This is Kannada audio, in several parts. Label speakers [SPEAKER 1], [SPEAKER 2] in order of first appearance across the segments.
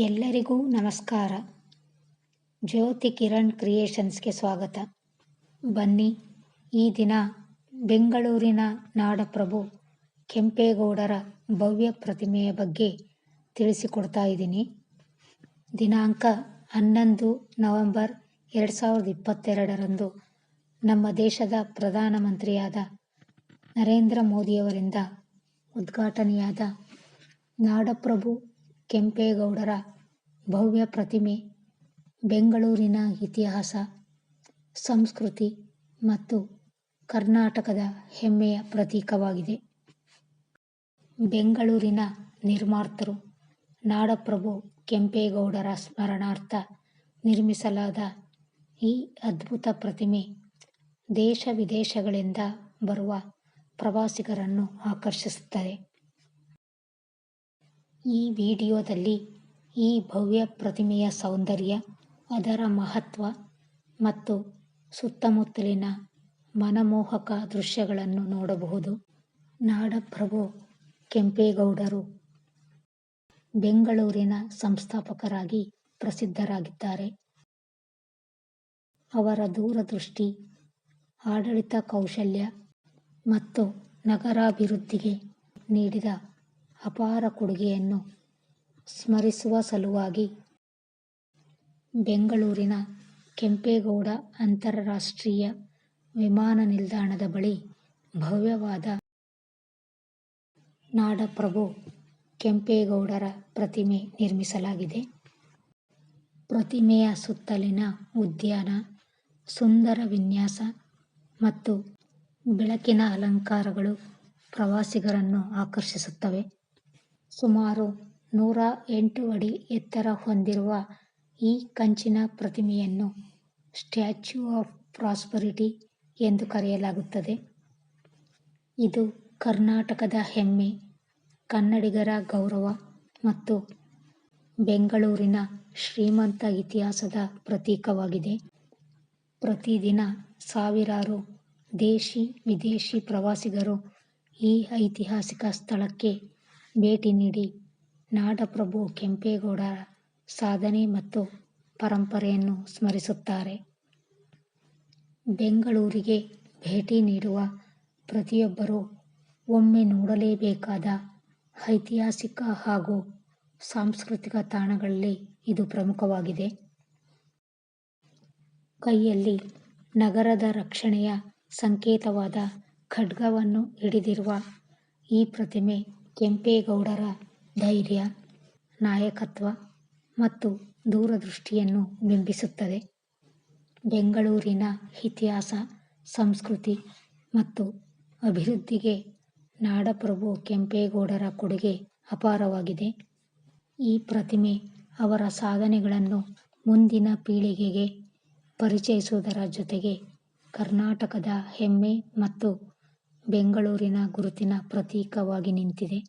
[SPEAKER 1] ಎಲ್ಲರಿಗೂ ನಮಸ್ಕಾರ. ಜ್ಯೋತಿ ಕಿರಣ್ ಕ್ರಿಯೇಷನ್ಸ್ಗೆ ಸ್ವಾಗತ. ಬನ್ನಿ, ಈ ದಿನ ಬೆಂಗಳೂರಿನ ನಾಡಪ್ರಭು ಕೆಂಪೇಗೌಡರ ಭವ್ಯ ಪ್ರತಿಮೆಯ ಬಗ್ಗೆ ತಿಳಿಸಿಕೊಡ್ತಾ ಇದ್ದೀನಿ. ದಿನಾಂಕ 11 ನವೆಂಬರ್ 2022ರಂದು ನಮ್ಮ ದೇಶದ ಪ್ರಧಾನಮಂತ್ರಿಯಾದ ನರೇಂದ್ರ ಮೋದಿಯವರಿಂದ ಉದ್ಘಾಟನೆಯಾದ ನಾಡಪ್ರಭು ಕೆಂಪೇಗೌಡರ ಭವ್ಯ ಪ್ರತಿಮೆ ಬೆಂಗಳೂರಿನ ಇತಿಹಾಸ, ಸಂಸ್ಕೃತಿ ಮತ್ತು ಕರ್ನಾಟಕದ ಹೆಮ್ಮೆಯ ಪ್ರತೀಕವಾಗಿದೆ. ಬೆಂಗಳೂರಿನ ನಿರ್ಮಾತೃ ನಾಡಪ್ರಭು ಕೆಂಪೇಗೌಡರ ಸ್ಮರಣಾರ್ಥ ನಿರ್ಮಿಸಲಾದ ಈ ಅದ್ಭುತ ಪ್ರತಿಮೆ ದೇಶ ವಿದೇಶಗಳಿಂದ ಬರುವ ಪ್ರವಾಸಿಗರನ್ನು ಆಕರ್ಷಿಸುತ್ತದೆ. ಈ ವಿಡಿಯೋದಲ್ಲಿ ಈ ಭವ್ಯ ಪ್ರತಿಮೆಯ ಸೌಂದರ್ಯ, ಅದರ ಮಹತ್ವ ಮತ್ತು ಸುತ್ತಮುತ್ತಲಿನ ಮನಮೋಹಕ ದೃಶ್ಯಗಳನ್ನು ನೋಡಬಹುದು. ನಾಡಪ್ರಭು ಕೆಂಪೇಗೌಡರು ಬೆಂಗಳೂರಿನ ಸಂಸ್ಥಾಪಕರಾಗಿ ಪ್ರಸಿದ್ಧರಾಗಿದ್ದಾರೆ. ಅವರ ದೂರದೃಷ್ಟಿ, ಆಡಳಿತ ಕೌಶಲ್ಯ ಮತ್ತು ನಗರಾಭಿವೃದ್ಧಿಗೆ ನೀಡಿದ ಅಪಾರ ಕೊಡುಗೆಯನ್ನು ಸ್ಮರಿಸುವ ಸಲುವಾಗಿ ಬೆಂಗಳೂರಿನ ಕೆಂಪೇಗೌಡ ಅಂತಾರಾಷ್ಟ್ರೀಯ ವಿಮಾನ ನಿಲ್ದಾಣದ ಬಳಿ ಭವ್ಯವಾದ ನಾಡಪ್ರಭು ಕೆಂಪೇಗೌಡರ ಪ್ರತಿಮೆ ನಿರ್ಮಿಸಲಾಗಿದೆ. ಪ್ರತಿಮೆಯ ಸುತ್ತಲಿನ ಉದ್ಯಾನ, ಸುಂದರ ವಿನ್ಯಾಸ ಮತ್ತು ಬೆಳಕಿನ ಅಲಂಕಾರಗಳು ಪ್ರವಾಸಿಗರನ್ನು ಆಕರ್ಷಿಸುತ್ತವೆ. ಸುಮಾರು 108 ಅಡಿ ಎತ್ತರ ಹೊಂದಿರುವ ಈ ಕಂಚಿನ ಪ್ರತಿಮೆಯನ್ನು ಸ್ಟ್ಯಾಚ್ಯೂ ಆಫ್ ಪ್ರಾಸ್ಪರಿಟಿ ಎಂದು ಕರೆಯಲಾಗುತ್ತದೆ. ಇದು ಕರ್ನಾಟಕದ ಹೆಮ್ಮೆ, ಕನ್ನಡಿಗರ ಗೌರವ ಮತ್ತು ಬೆಂಗಳೂರಿನ ಶ್ರೀಮಂತ ಇತಿಹಾಸದ ಪ್ರತೀಕವಾಗಿದೆ. ಪ್ರತಿದಿನ ಸಾವಿರಾರು ದೇಶಿ ವಿದೇಶಿ ಪ್ರವಾಸಿಗರು ಈ ಐತಿಹಾಸಿಕ ಸ್ಥಳಕ್ಕೆ ಭೇಟಿ ನೀಡಿ ನಾಡಪ್ರಭು ಕೆಂಪೇಗೌಡರ ಸಾಧನೆ ಮತ್ತು ಪರಂಪರೆಯನ್ನು ಸ್ಮರಿಸುತ್ತಾರೆ. ಬೆಂಗಳೂರಿಗೆ ಭೇಟಿ ನೀಡುವ ಪ್ರತಿಯೊಬ್ಬರೂ ಒಮ್ಮೆ ನೋಡಲೇಬೇಕಾದ ಐತಿಹಾಸಿಕ ಹಾಗೂ ಸಾಂಸ್ಕೃತಿಕ ತಾಣಗಳಲ್ಲಿ ಇದು ಪ್ರಮುಖವಾಗಿದೆ. ಕೈಯಲ್ಲಿ ನಗರದ ರಕ್ಷಣೆಯ ಸಂಕೇತವಾದ ಖಡ್ಗವನ್ನು ಹಿಡಿದಿರುವ ಈ ಪ್ರತಿಮೆ ಕೆಂಪೇಗೌಡರ ಧೈರ್ಯ, ನಾಯಕತ್ವ ಮತ್ತು ದೂರದೃಷ್ಟಿಯನ್ನು ಬಿಂಬಿಸುತ್ತದೆ. ಬೆಂಗಳೂರಿನ ಇತಿಹಾಸ, ಸಂಸ್ಕೃತಿ ಮತ್ತು ಅಭಿವೃದ್ಧಿಗೆ ನಾಡಪ್ರಭು ಕೆಂಪೇಗೌಡರ ಕೊಡುಗೆ ಅಪಾರವಾಗಿದೆ. ಈ ಪ್ರತಿಮೆ ಅವರ ಸಾಧನೆಗಳನ್ನು ಮುಂದಿನ ಪೀಳಿಗೆಗೆ ಪರಿಚಯಿಸುವುದರ ಜೊತೆಗೆ ಕರ್ನಾಟಕದ ಹೆಮ್ಮೆ ಮತ್ತು ಬೆಂಗಳೂರಿನ ಗುರುತಿನ ಪ್ರತೀಕವಾಗಿ ನಿಂತಿದೆ.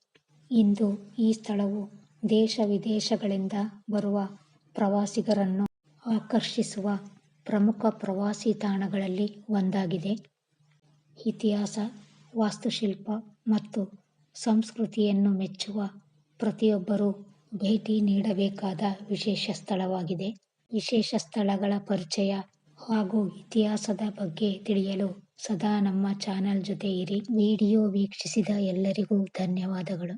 [SPEAKER 1] ಇಂದು ಈ ಸ್ಥಳವು ದೇಶ ವಿದೇಶಗಳಿಂದ ಬರುವ ಪ್ರವಾಸಿಗರನ್ನು ಆಕರ್ಷಿಸುವ ಪ್ರಮುಖ ಪ್ರವಾಸಿ ತಾಣಗಳಲ್ಲಿ ಒಂದಾಗಿದೆ. ಇತಿಹಾಸ, ವಾಸ್ತುಶಿಲ್ಪ ಮತ್ತು ಸಂಸ್ಕೃತಿಯನ್ನು ಮೆಚ್ಚುವ ಪ್ರತಿಯೊಬ್ಬರೂ ಭೇಟಿ ನೀಡಬೇಕಾದ ವಿಶೇಷ ಸ್ಥಳವಾಗಿದೆ. ವಿಶೇಷ ಸ್ಥಳಗಳ ಪರಿಚಯ ಹಾಗೂ ಇತಿಹಾಸದ ಬಗ್ಗೆ ತಿಳಿಯಲು ಸದಾ ನಮ್ಮ ಚಾನೆಲ್ ಜೊತೆ ಇರಿ. ವಿಡಿಯೋ ವೀಕ್ಷಿಸಿದ ಎಲ್ಲರಿಗೂ ಧನ್ಯವಾದಗಳು.